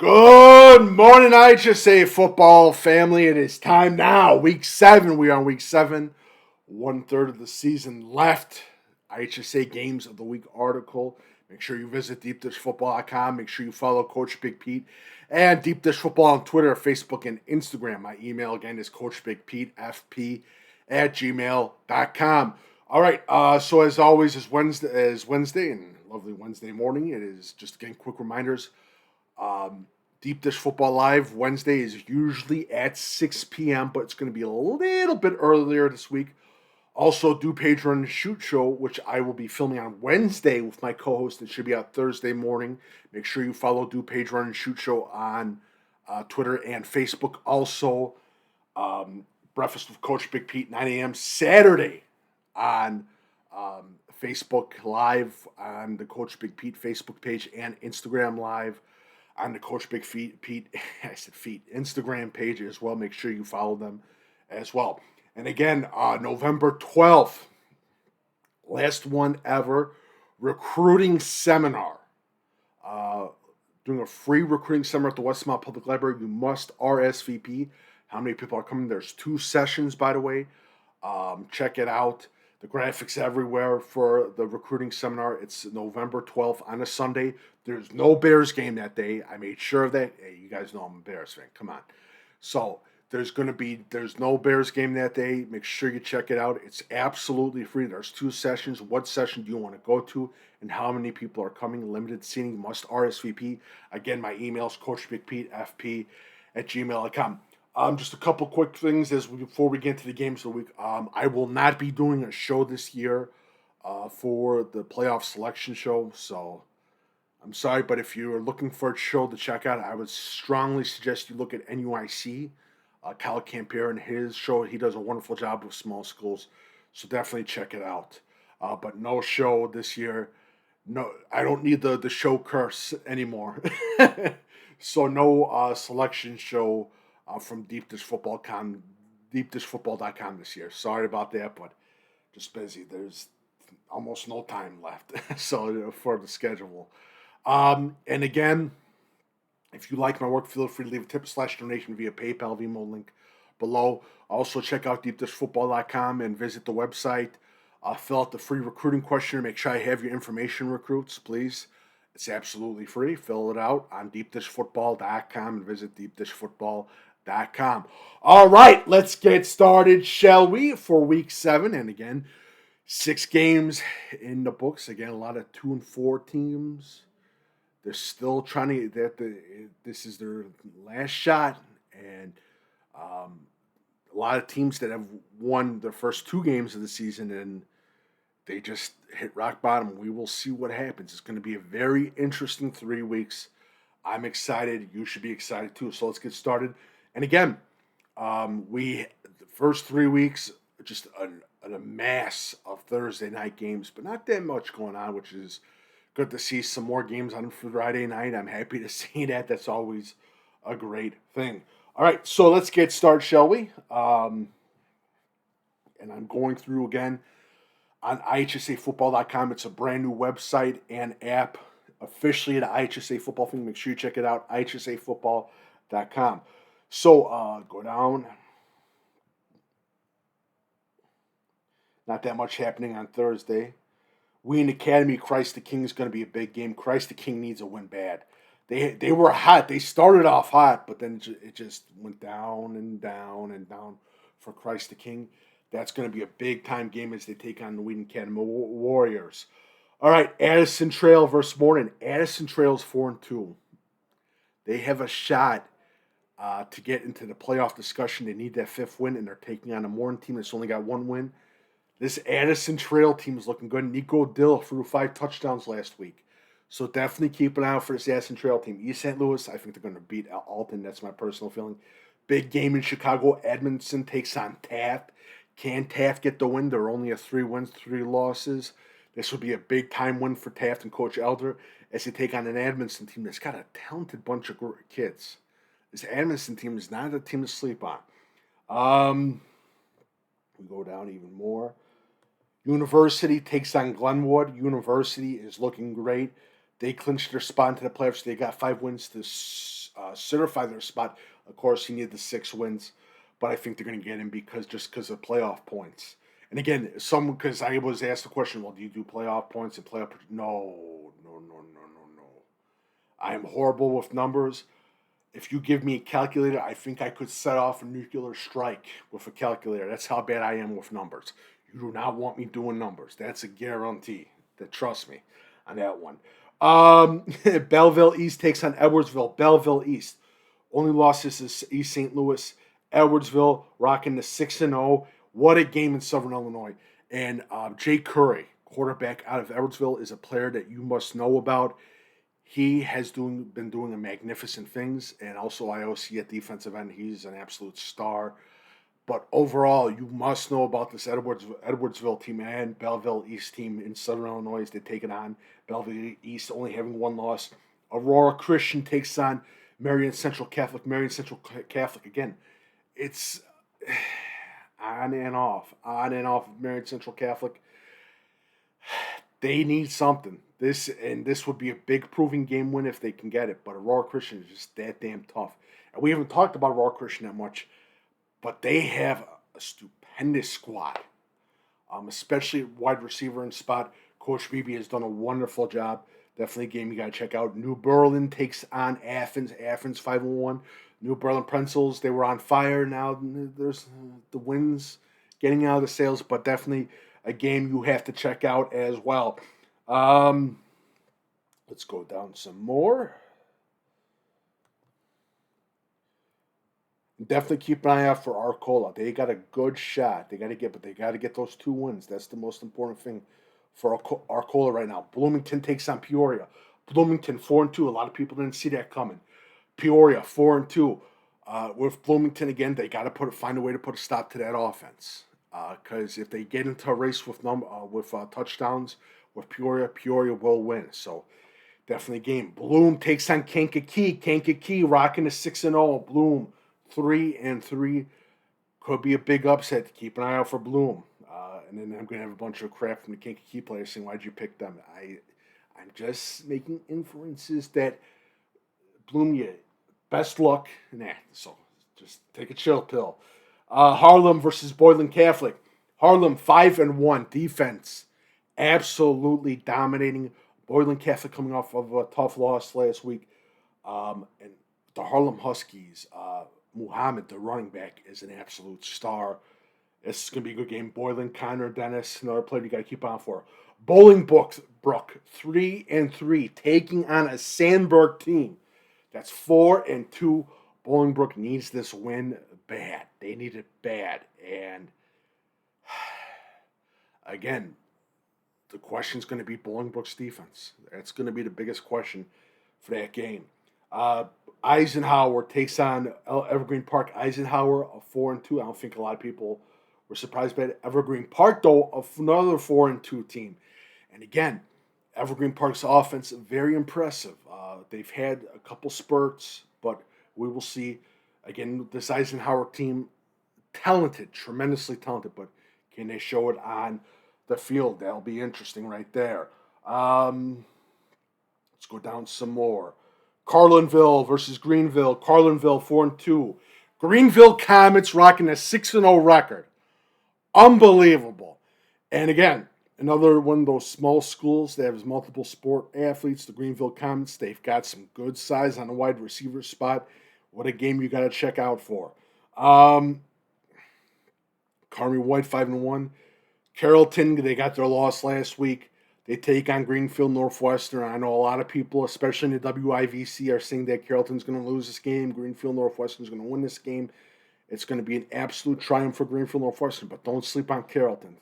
Good morning, IHSA football family. It is time now. Week 7. We are on week 7. 1/3 of the season left. IHSA Games of the Week article. Make sure you visit deepdishfootball.com. Make sure you follow Coach Big Pete and Deep Dish Football on Twitter, Facebook, and Instagram. My email again is coachbigpetefp@gmail.com. All right. So as always, is Wednesday and lovely Wednesday morning. It is just again quick reminders. Deep Dish Football Live Wednesday is usually at 6 p.m., but it's going to be a little bit earlier this week. Also, DuPage Run Shoot show, which I will be filming on Wednesday with my co-host. It should be out Thursday morning. Make sure you follow DuPage Run Shoot show on Twitter and Facebook. Also, Breakfast with Coach Big Pete, 9 a.m. Saturday on Facebook Live on the Coach Big Pete Facebook page and Instagram Live on the Coach Big Pete Instagram page as well. Make sure you follow them as well. And again, November 12th, last one ever, recruiting seminar. Doing a free recruiting seminar at the Westmont Public Library. You must RSVP. How many people are coming? There's 2 sessions, by the way. Check it out. The graphics everywhere for the recruiting seminar. It's November 12th on a Sunday. There's no Bears game that day. I made sure of that. Hey, you guys know I'm a Bears fan. Come on. So there's no Bears game that day. Make sure you check it out. It's absolutely free. There's 2 sessions. What session do you want to go to and how many people are coming? Limited seating. Must RSVP. Again, my email is coachbigpetefp@gmail.com. Just a couple quick things before we get into the games of the week. I will not be doing a show this year for the playoff selection show, so I'm sorry, but if you're looking for a show to check out, I would strongly suggest you look at NUIC. Cal Campier and his show, he does a wonderful job with small schools, so definitely check it out. But no show this year. No, I don't need the show curse anymore. So no selection show from deepdishfootball.com this year. Sorry about that, but just busy. There's almost no time left so for the schedule. And again, if you like my work, feel free to leave a tip/donation via PayPal, Venmo link below. Also, check out deepdishfootball.com and visit the website. Fill out the free recruiting questionnaire. Make sure I have your information, recruits, please. It's absolutely free. Fill it out on deepdishfootball.com and visit deepdishfootball.com. All right, let's get started, shall we, for week 7. And again, 6 games in the books. Again, a lot of 2 and 4 teams. They're still trying to, this is their last shot. And a lot of teams that have won their first 2 games of the season and they just hit rock bottom. We will see what happens. It's going to be a very interesting 3 weeks. I'm excited. You should be excited too. So let's get started. And again, the first 3 weeks, just a mass of Thursday night games, but not that much going on, which is good to see. Some more games on Friday night. I'm happy to see that. That's always a great thing. All right, so let's get started, shall we? And I'm going through again on IHSAFootball.com. It's a brand new website and app officially at IHSA Football thing. Make sure you check it out, IHSAFootball.com. So go down. Not that much happening on Thursday. Wheaton Academy, Christ the King is going to be a big game. Christ the King needs a win bad. They were hot. They started off hot, but then it just went down and down and down for Christ the King. That's going to be a big-time game as they take on the Wheaton Academy Warriors. All right, Addison Trail versus Morton. Addison Trail's 4-2. They have a shot to get into the playoff discussion. They need that 5th win, and they're taking on a Morton team that's only got 1 win. This Addison Trail team is looking good. Nico Dill threw 5 touchdowns last week. So definitely keep an eye out for this Addison Trail team. East St. Louis, I think they're going to beat Alton. That's my personal feeling. Big game in Chicago. Edmondson takes on Taft. Can Taft get the win? They're only at 3 wins, 3 losses. This would be a big-time win for Taft and Coach Elder as they take on an Edmondson team that's got a talented bunch of kids. This Edmondson team is not a team to sleep on. We go down even more. University takes on Glenwood. University is looking great. They clinched their spot into the playoffs. They got 5 wins to certify their spot. Of course, he needed the 6 wins, but I think they're going to get him because of playoff points. And again, because I was asked the question, well, do you do playoff points and playoff? No, no, no, no, no, no. I am horrible with numbers. If you give me a calculator, I think I could set off a nuclear strike with a calculator. That's how bad I am with numbers. You do not want me doing numbers. That's a guarantee. Trust me on that one. Belleville East takes on Edwardsville. Belleville East. Only losses is East St. Louis. Edwardsville rocking the 6-0. What a game in Southern Illinois. And Jay Curry, quarterback out of Edwardsville, is a player that you must know about. He has been doing magnificent things, and also IOC at defensive end. He's an absolute star. But overall, you must know about this Edwardsville team and Belleville East team in Southern Illinois. They take it on. Belleville East only having 1 loss. Aurora Christian takes on Marion Central Catholic. Marion Central Catholic, again, it's on and off of Marion Central Catholic. They need something. This would be a big proving game win if they can get it. But Aurora Christian is just that damn tough. And we haven't talked about Aurora Christian that much, but they have a stupendous squad, especially at wide receiver and spot. Coach Beebe has done a wonderful job. Definitely a game you got to check out. New Berlin takes on Athens. Athens 5-1. New Berlin Pretzels, they were on fire. Now there's the winds getting out of the sails, but definitely a game you have to check out as well. Let's go down some more. Definitely keep an eye out for Arcola. They got a good shot. They got to get those 2 wins. That's the most important thing for Arcola right now. Bloomington takes on Peoria. Bloomington 4-2. A lot of people didn't see that coming. Peoria 4-2. With Bloomington again, they got to find a way to put a stop to that offense. Because if they get into a race with touchdowns with Peoria will win. So definitely a game. Bloom takes on Kankakee. Kankakee rocking a 6-0. Bloom 3-3. Could be a big upset. Keep an eye out for Bloom. And then I'm going to have a bunch of crap from the Kankakee players saying, why'd you pick them? I'm just making inferences that Bloom, best luck in that. So just take a chill pill. Harlem versus Boylan Catholic. Harlem 5-1 defense. Absolutely dominating. Boylan Catholic coming off of a tough loss last week. And the Harlem Huskies, Muhammad, the running back, is an absolute star. It's going to be a good game. Boylan, Connor, Dennis, another player you got to keep on for. Bolingbrook 3-3, taking on a Sandburg team that's 4-2. Bolingbrook needs this win bad. They need it bad. And again, the question's going to be Bolingbrook's defense. That's going to be the biggest question for that game. Eisenhower takes on Evergreen Park. Eisenhower, a 4-2. I don't think a lot of people were surprised by it. Evergreen Park, though, another 4-2 team. And again, Evergreen Park's offense, very impressive. They've had a couple spurts, but we will see. Again, this Eisenhower team, talented, tremendously talented, but can they show it on the field? That'll be interesting right there. Let's go down some more. Carlinville versus Greenville. Carlinville 4-2. Greenville Comets rocking a 6-0 record. Unbelievable. And again, another one of those small schools that has multiple sport athletes, the Greenville Comets. They've got some good size on the wide receiver spot. What a game you got to check out for. Carmi White 5-1. Carrollton, they got their loss last week. They take on Greenfield Northwestern. I know a lot of people, especially in the WIVC, are saying that Carrollton's going to lose this game. Greenfield Northwestern's going to win this game. It's going to be an absolute triumph for Greenfield Northwestern, but don't sleep on Carrollton.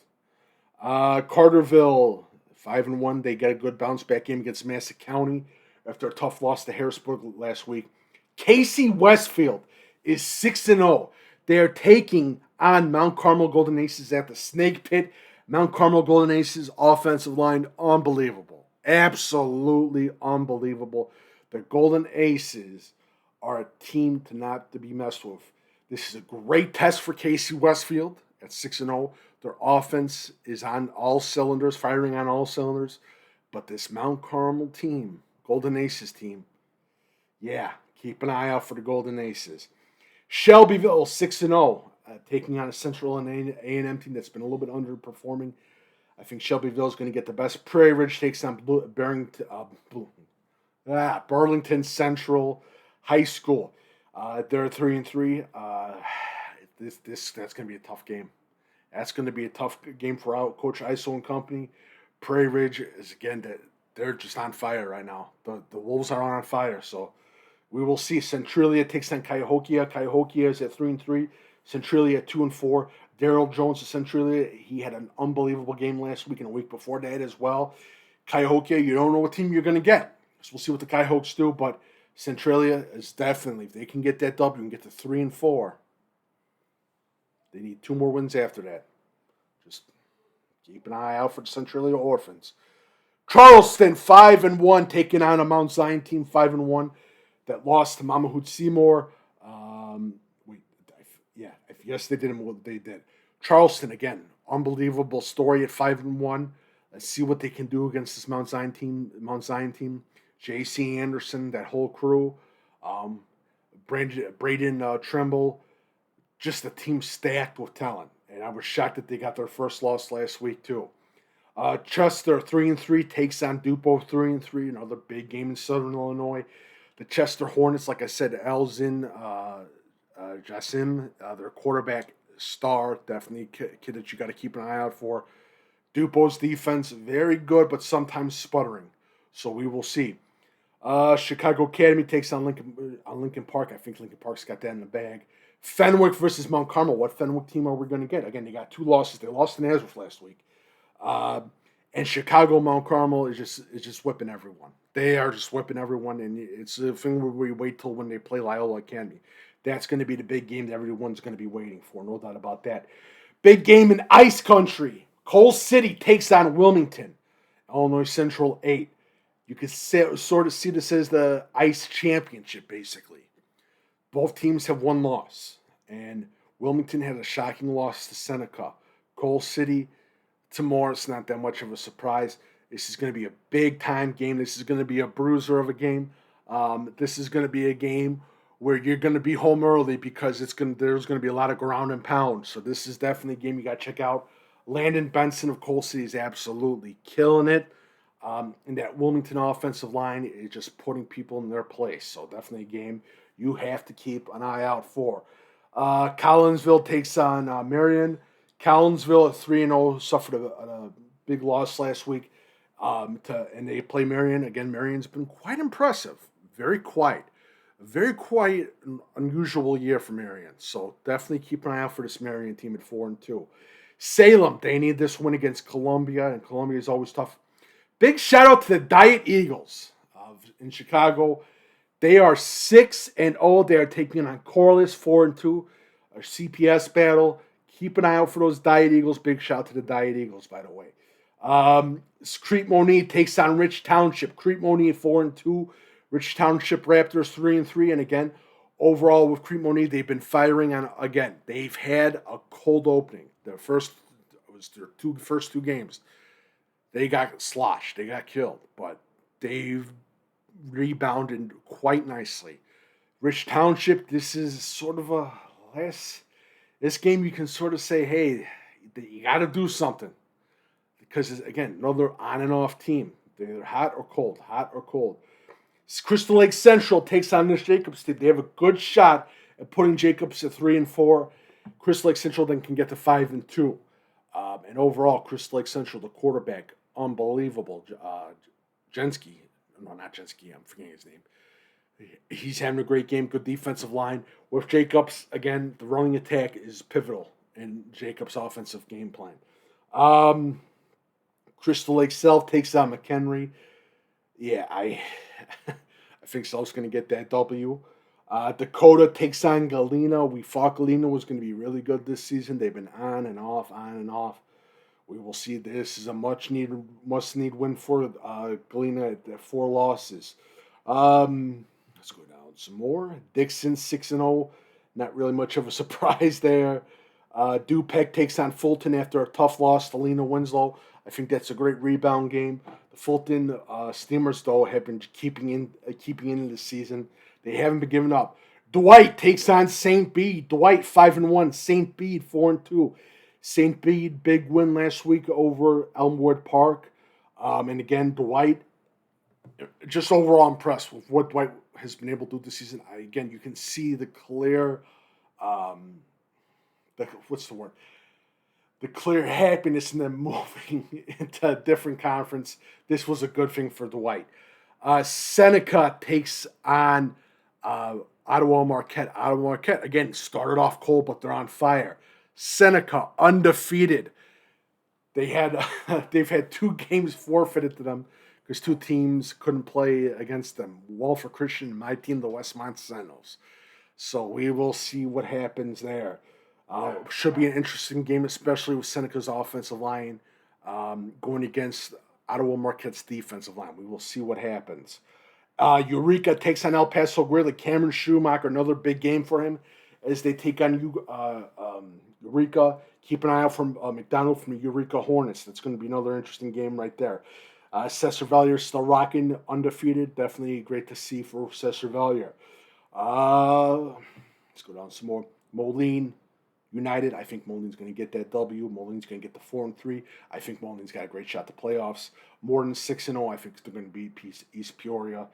Carterville 5-1. They get a good bounce back game against Massac County after a tough loss to Harrisburg last week. Casey Westfield is 6-0. They are taking on Mount Carmel Golden Aces at the Snake Pit. Mount Carmel Golden Aces offensive line, unbelievable. Absolutely unbelievable. The Golden Aces are a team to be messed with. This is a great test for Casey Westfield at 6-0. Their offense is on all cylinders, firing on all cylinders. But this Mount Carmel team, Golden Aces team, Yeah, keep an eye out for the Golden Aces. Shelbyville 6-0, taking on a Central and A&M team that's been a little bit underperforming. I think Shelbyville is going to get the best. Prairie Ridge takes on Burlington Central High School. They're 3-3. That's going to be a tough game. That's going to be a tough game for Coach Iso and company. Prairie Ridge is again they're just on fire right now. The Wolves are on fire, so we will see. Centralia takes on Cahokia. Cahokia is at 3-3. Centralia at 2-4. Daryl Jones of Centralia, he had an unbelievable game last week and a week before that as well. Cahokia, you don't know what team you're going to get. So we'll see what the Cahoks do, but Centralia is definitely, if they can get that W and get to 3-4, they need 2 more wins after that. Just keep an eye out for the Centralia Orphans. Charleston 5-1, taking on a Mount Zion team 5-1 that lost to Mama Hoot Seymour. Yes, they did. What they did. Charleston again, unbelievable story at 5-1. Let's see what they can do against this Mount Zion team. J.C. Anderson, that whole crew, Braden Trimble, just a team stacked with talent. And I was shocked that they got their first loss last week too. Chester 3-3 takes on DuPage 3-3, another big game in Southern Illinois. The Chester Hornets, like I said, Elzin Jassim, their quarterback star, definitely kid that you got to keep an eye out for. DuPage's defense, very good, but sometimes sputtering. So we will see. Chicago Academy takes on Lincoln Park. I think Lincoln Park's got that in the bag. Fenwick versus Mount Carmel. What Fenwick team are we going to get? Again, they got 2 losses. They lost to Nazareth last week. And Chicago Mount Carmel is just whipping everyone. They are just whipping everyone, and it's a thing where we wait till when they play Loyola Academy. That's going to be the big game that everyone's going to be waiting for, no doubt about that. Big game in Ice Country. Coal City takes on Wilmington. Illinois Central 8. You can sort of see this as the Ice Championship, basically. Both teams have 1 loss, and Wilmington had a shocking loss to Seneca. Coal City, tomorrow, it's not that much of a surprise. This is going to be a big-time game. This is going to be a bruiser of a game. This is going to be a game where you're going to be home early because there's going to be a lot of ground and pound. So this is definitely a game you got to check out. Landon Benson of Coal City is absolutely killing it. And that Wilmington offensive line is just putting people in their place. So definitely a game you have to keep an eye out for. Collinsville takes on Marion. Collinsville at 3-0 suffered a big loss last week. And they play Marion. Again, Marion's been quite impressive. Very quiet. A very quiet, unusual year for Marion. So definitely keep an eye out for this Marion team at 4-2. Salem, they need this win against Columbia, and Columbia is always tough. Big shout out to the Diet Eagles in Chicago. They are 6-0. They are taking on Corliss 4-2, a CPS battle. Keep an eye out for those Diet Eagles. Big shout out to the Diet Eagles, by the way. Crete Monee takes on Rich Township. Crete Monee 4-2. Rich Township Raptors 3-3. And again, overall with Crete Monee, they've been firing on again. They've had a cold opening. Their first two games. They got sloshed. They got killed. But they've rebounded quite nicely. Rich Township, this is sort of a this game you can sort of say, hey, you got to do something. Because, again, another on and off team. They're either hot or cold. Crystal Lake Central takes on this Jacobs team. They have a good shot at putting Jacobs at 3-4. Crystal Lake Central then can get to 5-2. And overall, Crystal Lake Central, the quarterback, unbelievable. Jensky. No, not Jensky. I'm forgetting his name. He's having a great game. Good defensive line. With Jacobs, again, the running attack is pivotal in Jacobs' offensive game plan. Crystal Lake South takes on McHenry. Yeah, I think South's going to get that W. Dakota takes on Galena. We thought Galena was going to be really good this season. They've been on and off. We will see. This is a must-need win for Galena at 4 losses. Let's go down some more. Dixon 6-0. Not really much of a surprise there. DuPage takes on Fulton after a tough loss to Lena Winslow. I think that's a great rebound game. The Fulton Steamers, though, have been keeping into the season. They haven't been giving up. Dwight takes on St. Bede. Dwight 5-1. St. Bede 4-2. St. Bede, big win last week over Elmwood Park. And again, Dwight, just overall impressed with what Dwight has been able to do this season. Again, you can see the clear, what's the word? The clear happiness in them moving into a different conference. This was a good thing for Dwight. Seneca takes on Ottawa Marquette. Ottawa Marquette, again, started off cold, but they're on fire. Seneca, undefeated. They've had 2 games forfeited to them because 2 teams couldn't play against them. Walford Christian and my team, the Westmont Sentinels. So we will see what happens there. Should be an interesting game, especially with Seneca's offensive line going against Ottawa Marquette's defensive line. We will see what happens. Eureka takes on El Paso Grizzly. Cameron Schumacher, another big game for him as they take on Eureka. Keep an eye out for McDonald from the Eureka Hornets. That's going to be another interesting game right there. Cesar Valier still rocking, undefeated. Definitely great to see for Cesar Valier. Let's go down some more. Moline United. I think Moline's going to get that W. Moline's going to get the 4-3. I think Moline's got a great shot to playoffs. More than 6-0. I think they're going to beat East Peoria.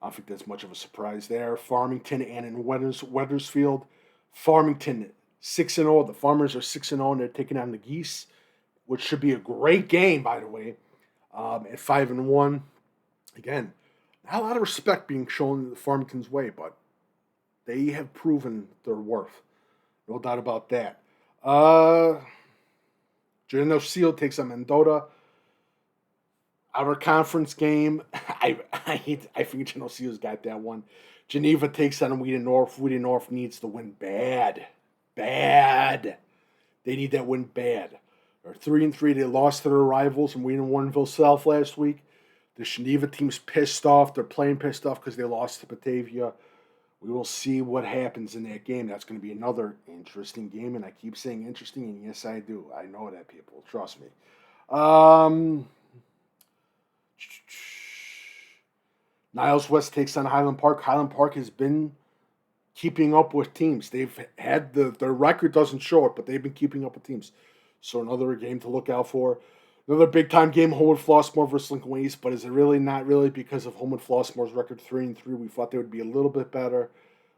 I don't think that's much of a surprise there. Farmington and in Weathersfield. Farmington 6-0. The Farmers are 6-0 and they're taking on the Geese, which should be a great game, by the way. At 5-1. Again, not a lot of respect being shown the Farmington's way, but they have proven their worth. No doubt about that. Geneseo takes on Mendota. Our conference game, I think Geneseo's got that one. Geneva takes on Wheaton North. Wheaton North needs to win bad. Bad. They need that win bad. They're 3-3. They lost to their rivals in Wheaton Warrenville South last week. The Geneva team's pissed off. They're playing pissed off because they lost to Batavia. We will see what happens in that game. That's going to be another interesting game, and I keep saying interesting, and yes, I do. I know that, people. Trust me. Niles West takes on Highland Park. Highland Park has been keeping up with teams. They've had their record doesn't show it, but they've been keeping up with teams. So another game to look out for. Another big-time game, Homewood Flossmoor versus Lincoln East, but is it really not really because of Homewood Flossmoor's record 3-3? We thought they would be a little bit better.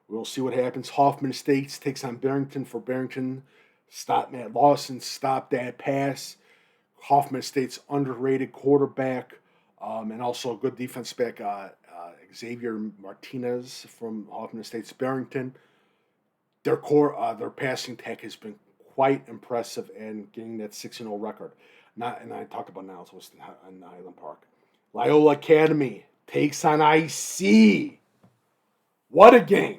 We'll see what happens. Hoffman Estates takes on Barrington for Barrington. Stop Matt Lawson, stop that pass. Hoffman Estates underrated quarterback, and also a good defense back, Xavier Martinez from Hoffman Estates Barrington. Their passing tech has been quite impressive in getting that 6-0 record. And I talked about Niles West in Highland Park. Loyola Academy takes on IC. What a game.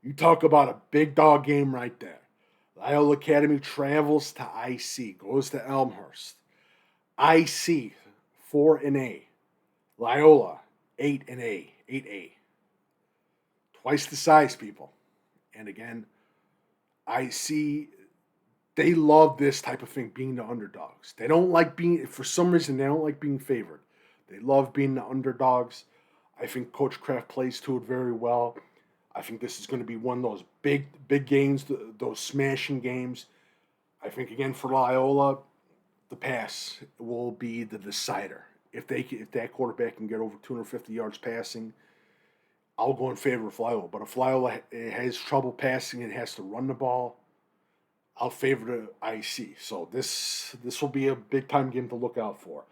You talk about a big dog game right there. Loyola Academy travels to IC, goes to Elmhurst. IC, 4-A. Loyola, 8-A. 8A. Twice the size, people. And again, IC, they love this type of thing, being the underdogs. They don't like being, for some reason, they don't like being favored. They love being the underdogs. I think Coach Kraft plays to it very well. I think this is going to be one of those big games, those smashing games. I think, again, for Loyola, the pass will be the decider. If that quarterback can get over 250 yards passing, I'll go in favor of Loyola. But if Loyola has trouble passing and has to run the ball, I'll favor the IC. So this will be a big-time game to look out for.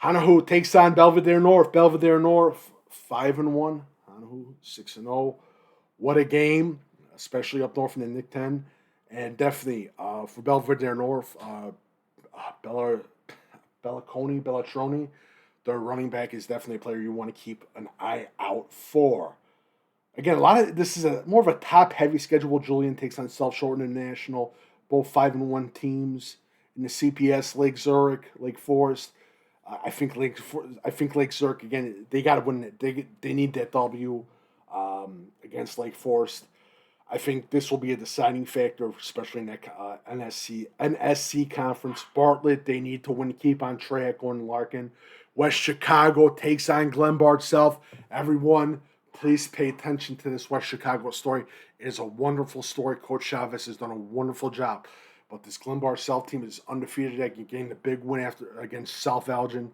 Hanahu takes on Belvedere North. Belvedere North, 5-1. Hanahu, 6-0. What a game, especially up north in the Nick 10. And definitely for Belvedere North, Bellatroni, their running back is definitely a player you want to keep an eye out for. Again, this is more of a top-heavy schedule. Julian takes on South Shore International, both 5-1 teams in the CPS. Lake Zurich, Lake Forest. I think Lake Zurich, again, they got to win. They need that W against Lake Forest. I think this will be a deciding factor, especially in that NSC conference. Bartlett, they need to win to keep on track going to Larkin. West Chicago takes on Glenbard South. Everyone Please pay attention to this West Chicago story. It is a wonderful story. Coach Chavez has done a wonderful job. But this Glenbard South team is undefeated, getting the big win against South Elgin.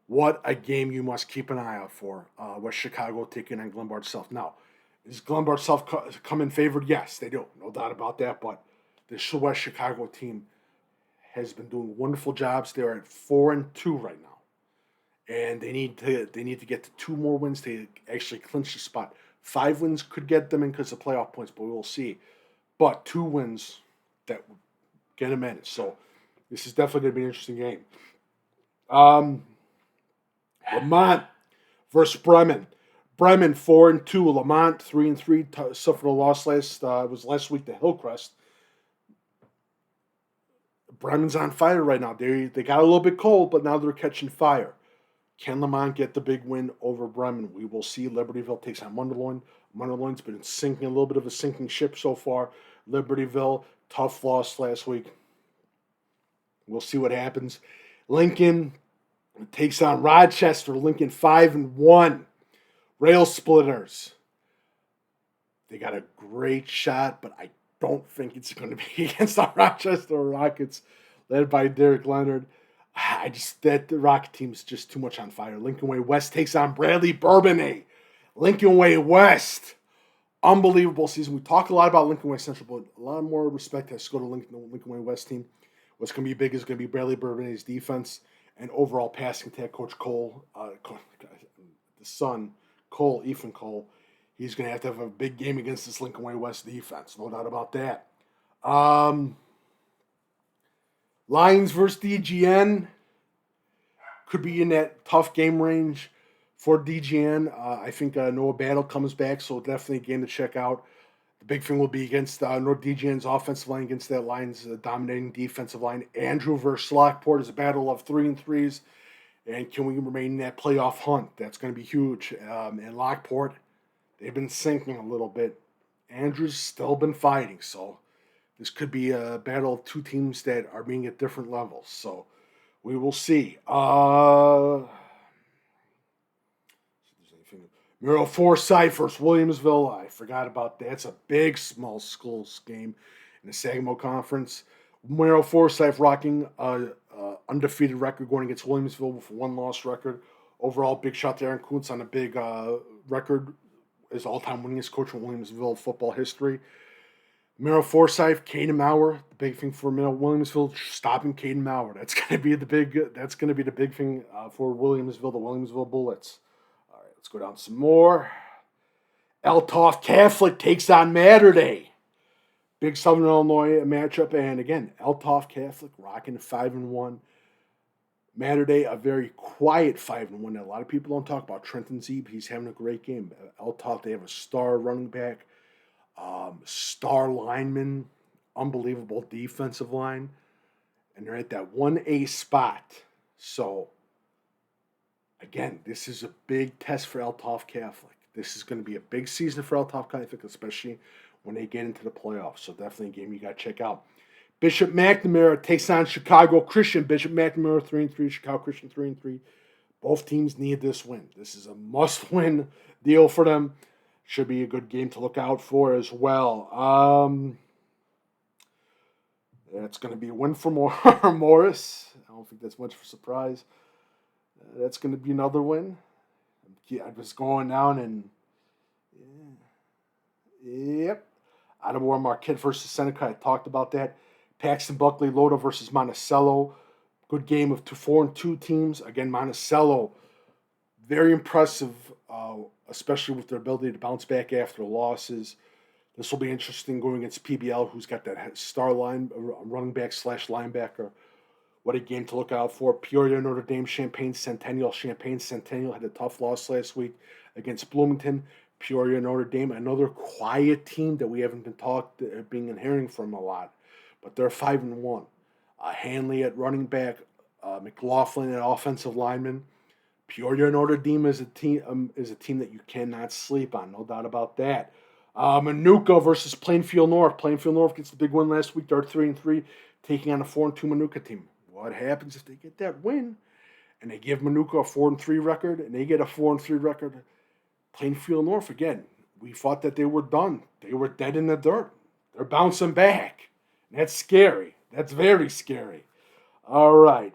What a game you must keep an eye out for. West Chicago taking on Glenbard South. Now, is Glenbard South come in favored? Yes, they do. No doubt about that. But this West Chicago team has been doing wonderful jobs. They're at 4-2 right now. And they need to get to 2 more wins to actually clinch the spot. 5 wins could get them in because of playoff points, but we'll see. But 2 wins that would get them in. So this is definitely going to be an interesting game. Lamont versus Bremen. Bremen 4-2. Lamont 3-3. Suffered a loss last week to Hillcrest. Bremen's on fire right now. They got a little bit cold, but now they're catching fire. Can Lamont get the big win over Bremen? We will see. Libertyville takes on Munderloin. Munderloin's been sinking, a little bit of a sinking ship so far. Libertyville, tough loss last week. We'll see what happens. Lincoln takes on Rochester. Lincoln 5-1. Rail Splitters. They got a great shot, but I don't think it's going to be against the Rochester Rockets, led by Derek Leonard. The Rocket team is just too much on fire. Lincoln Way West takes on Bradley Bourbonnais. Lincoln Way West, unbelievable season. We talk a lot about Lincoln Way Central, but a lot more respect has to go to Lincoln Way West team. What's going to be big is going to be Bradley Bourbonnais' defense and overall passing attack. Coach Cole, the son, Ethan Cole, he's going to have a big game against this Lincoln Way West defense. No doubt about that. Lions versus DGN could be in that tough game range for DGN. I think Noah Battle comes back, so definitely a game to check out. The big thing will be against North DGN's offensive line against that Lions' dominating defensive line. Andrew versus Lockport is a battle of 3-3s. And can we remain in that playoff hunt? That's going to be huge. And Lockport, they've been sinking a little bit. Andrew's still been fighting, so this could be a battle of 2 teams that are being at different levels. So we will see. Muriel Forsyth versus Williamsville. I forgot about that. It's a big small schools game in the Saginaw Conference. Muriel Forsyth rocking an undefeated record going against Williamsville with a 1-loss record. Overall, big shot to Aaron Kuntz on a big record as all-time winningest coach in Williamsville football history. Merrill Forsyth, Caden Maurer. The big thing for Williamsville, stopping Caden Maurer. That's going to be the big thing for Williamsville, the Williamsville Bullets. All right, let's go down some more. Eltoff Catholic takes on Mater Day. Big Southern Illinois matchup, and again, Eltoff Catholic rocking 5-1. Mater Day, a very quiet 5-1 that a lot of people don't talk about. Trenton Zeeb, he's having a great game. Eltoff, they have a star running back. Star lineman, unbelievable defensive line, and they're at that 1A spot. So, again, this is a big test for Eltoff Catholic. This is going to be a big season for Eltoff Catholic, especially when they get into the playoffs. So definitely a game you got to check out. Bishop McNamara takes on Chicago Christian. Bishop McNamara 3-3, Chicago Christian 3-3. Both teams need this win. This is a must-win deal for them. Should be a good game to look out for as well. That's going to be a win for Morris. I don't think that's much of a surprise. That's going to be another win. I was going down and yep. Attleboro Marquette versus Seneca. I talked about that. Paxton Buckley Loda versus Monticello. Good game of 4-2 teams. Again, Monticello, very impressive, especially with their ability to bounce back after losses. This will be interesting going against PBL, who's got that star running back / linebacker. What a game to look out for. Peoria, Notre Dame, Champaign Centennial. Champaign Centennial had a tough loss last week against Bloomington. Peoria, Notre Dame, another quiet team that we haven't been hearing from a lot. But they're 5-1. Hanley at running back, McLaughlin at offensive lineman. Peoria, Notre Dame is a team that you cannot sleep on, no doubt about that. Manuka versus Plainfield North. Plainfield North gets the big win last week. They're 3-3, taking on a 4-2 Manuka team. What happens if they get that win and they give Manuka a 4-3 record and they get a 4-3 record? Plainfield North, again, we thought that they were done. They were dead in the dirt. They're bouncing back. That's scary. That's very scary. All right.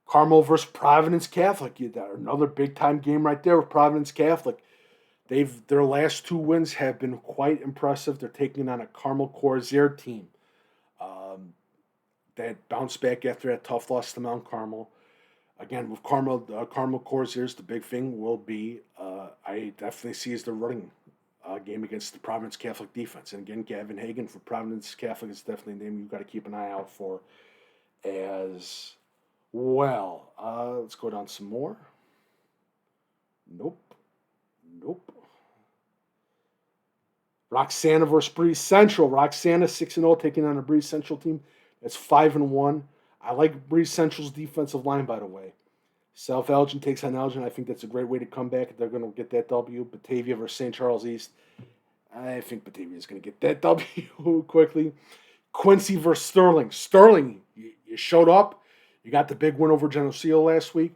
Carmel versus Providence Catholic. Another big-time game right there with Providence Catholic. Their last 2 wins have been quite impressive. They're taking on a Carmel Corsair team that bounced back after that tough loss to Mount Carmel. Again, with Carmel Corsairs, the big thing will be I definitely see as the running game against the Providence Catholic defense. And again, Gavin Hagan for Providence Catholic is definitely a name you've got to keep an eye out for as well. Let's go down some more. Nope. Roxana versus Breeze Central. Roxana 6-0 taking on a Breeze Central team that's 5-1. I like Breeze Central's defensive line, by the way. South Elgin takes on Elgin. I think that's a great way to come back. They're going to get that W. Batavia versus St. Charles East. I think Batavia is going to get that W quickly. Quincy versus Sterling. Sterling, you showed up. You got the big win over Geneseo last week.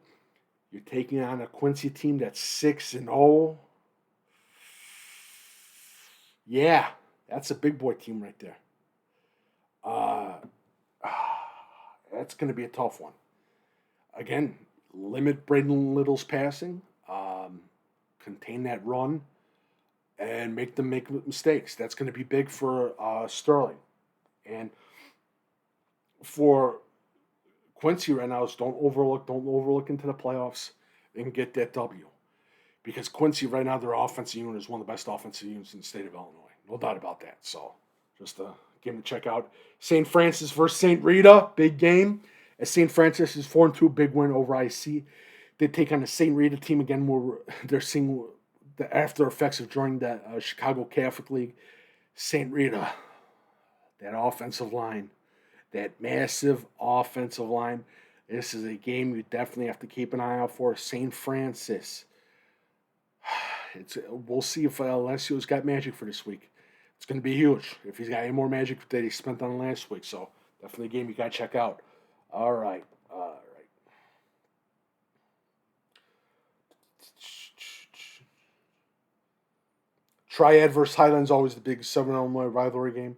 You're taking on a Quincy team that's 6-0. Yeah, that's a big boy team right there. That's going to be a tough one. Again, limit Braden Little's passing, contain that run, and make them make mistakes. That's going to be big for Sterling. And for Quincy right now is don't overlook into the playoffs and get that W. Because Quincy right now, their offensive unit is one of the best offensive units in the state of Illinois. No doubt about that. So just a game to check out. St. Francis versus St. Rita, big game. As St. Francis is 4-2, big win over IC. They take on the St. Rita team again where they're seeing the after effects of joining the Chicago Catholic League. St. Rita, that offensive line, that massive offensive line. This is a game you definitely have to keep an eye out for. St. Francis. We'll see if Alessio's got magic for this week. It's going to be huge if he's got any more magic that he spent on last week. So definitely a game you got to check out. All right. Triad versus Highland's always the big Southern Illinois rivalry game.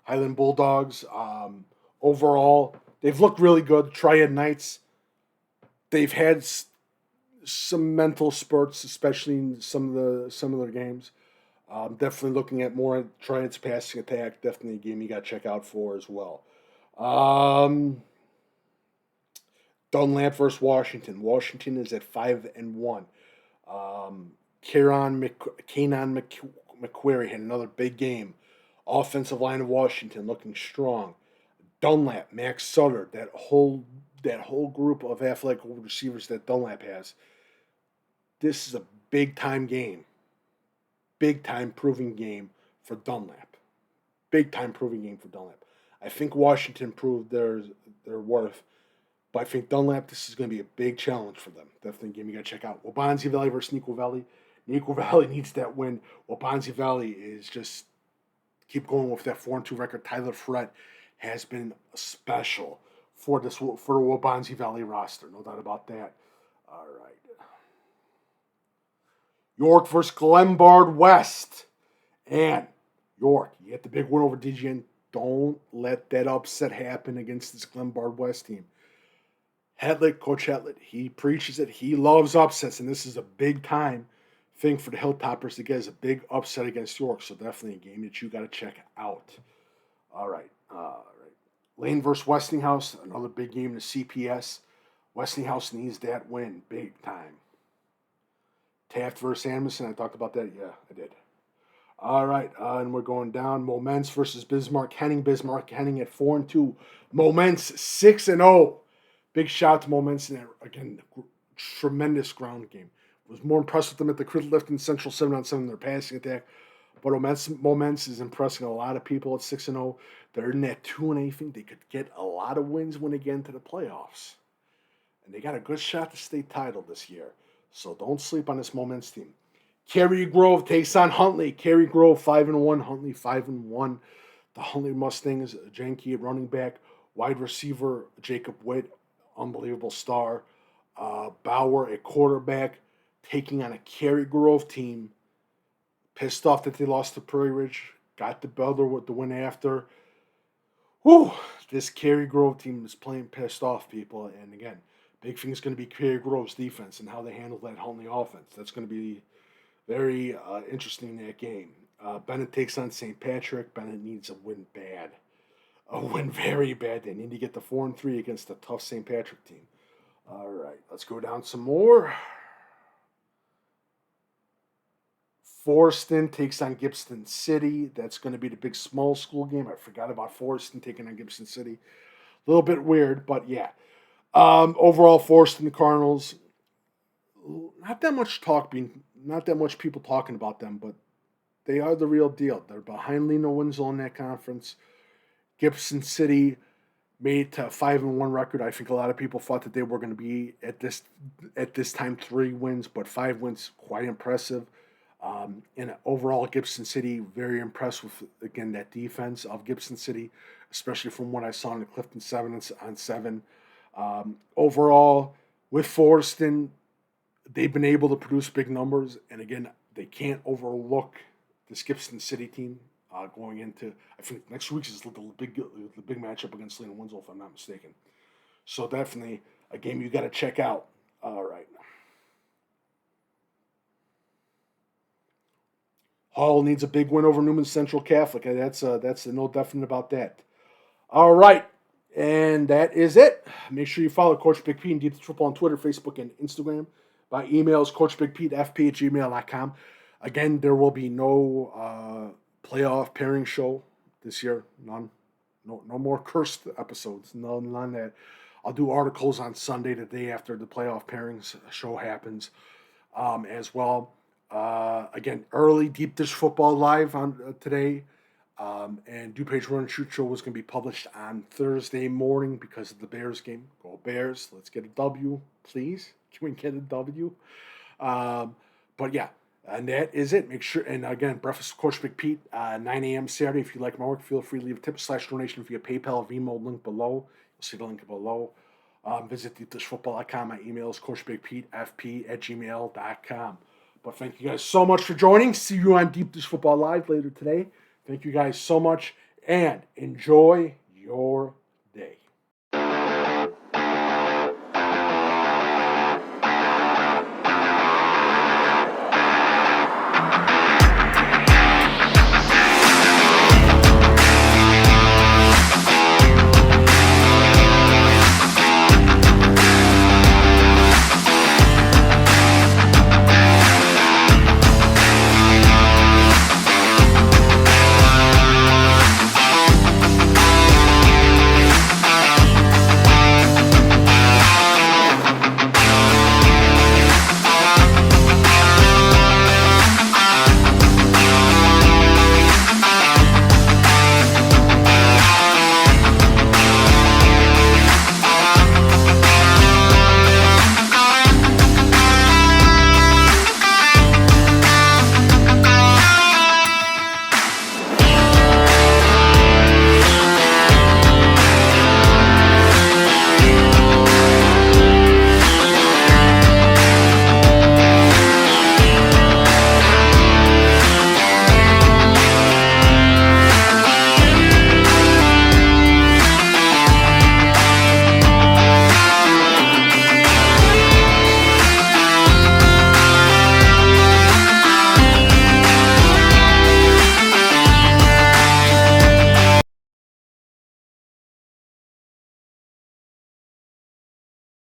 Highland Bulldogs. Overall, they've looked really good. Triad Knights. They've had some mental spurts, especially in some of their games. Definitely looking at more at Triad's passing attack. Definitely a game you got to check out for as well. Dunlap versus Washington. Washington is at 5-1. Kanon McQuarrie had another big game. Offensive line of Washington looking strong. Dunlap, Max Sutter, that whole group of athletic receivers that Dunlap has. This is a big-time game. Big-time proving game for Dunlap. Big-time proving game for Dunlap. I think Washington proved their worth, but I think Dunlap, this is going to be a big challenge for them. Definitely a game you got to check out. Waubonsie Valley versus Neuqua Valley. Neuqua Valley needs that win. Waubonsie Valley is just keep going with that 4-2 record. Tyler Frett has been special for the Waubonsie Valley roster. No doubt about that. All right. York versus Glenbard West. And York, you get the big win over DGN. Don't let that upset happen against this Glenbard West team. Coach Hetlett, he preaches it. He loves upsets, and this is a big-time thing for the Hilltoppers to get is a big upset against York. So definitely a game that you got to check out. All right. Lane versus Westinghouse, another big game to CPS. Westinghouse needs that win big time. Taft versus Anderson, I talked about that. Yeah, I did. All right, and we're going down. Moments versus Bismarck Henning. Bismarck Henning at 4-2. Moments 6-0. Big shout out to Moments. And again, tremendous ground game. Was more impressed with them at the crit lift and Central 7-on-7 in their passing attack. But Moments is impressing a lot of people at 6-0. They're in that 2-8 thing. They could get a lot of wins when they get into the playoffs. And they got a good shot to state title this year. So don't sleep on this Moments team. Cary Grove takes on Huntley. Cary Grove 5-1. Huntley 5-1. The Huntley Mustangs, Janky at running back. Wide receiver, Jacob Witt. unbelievable star. Bauer at quarterback, taking on a Cary Grove team. Pissed off that they lost to Prairie Ridge. Got the Belder with the win after. Whew, this Cary Grove team is playing pissed off, people. And again, big thing is going to be Cary Grove's defense and how they handle that Huntley offense. That's going to be very interesting in that game. Bennett takes on St. Patrick. Bennett needs a win bad. A win very bad. They need to get the 4-3 against a tough St. Patrick team. All right, let's go down some more. Forreston takes on Gibson City. That's going to be the big small school game. I forgot about Forreston taking on Gibson City. A little bit weird, but yeah. Overall, Forreston Cardinals, not that much people talking about them, but they are the real deal. They're behind Leno Winslow in that conference. Gibson City made it to a 5-1 record. I think a lot of people thought that they were going to be at this time 3 wins, but 5 wins, quite impressive. And overall, Gibson City, very impressed with, again, that defense of Gibson City, especially from what I saw in the Clifton 7-on-7. Overall, with Forreston, they've been able to produce big numbers. And again, they can't overlook this Gibson City team going into, I think next week is the big matchup against Lena Winslow, if I'm not mistaken. So definitely a game you got to check out. All right. Hall needs a big win over Newman Central Catholic. That's no definite about that. All right, and that is it. Make sure you follow Coach Big Pete and Deep Football on Twitter, Facebook, and Instagram. By emails, CoachBigPeteFP@gmail.com. Again, there will be no playoff pairing show this year. None. No more cursed episodes. None on that. I'll do articles on Sunday, the day after the playoff pairings show happens, as well. Again, early Deep Dish Football live on today, and DuPage Run Shoot show was going to be published on Thursday morning because of the Bears game. Go Bears! Let's get a W, please. Can we get a W? But yeah, and that is it. Make sure, and again, Breakfast with Coach Big Pete, 9 a.m. Saturday. If you like my work, feel free to leave a tip/donation via PayPal, Venmo link below. You'll see the link below. Visit deepdishfootball.com. My email is coachbigpetefp@gmail.com. But thank you guys so much for joining. See you on Deep Dish Football Live later today. Thank you guys so much, and enjoy your day.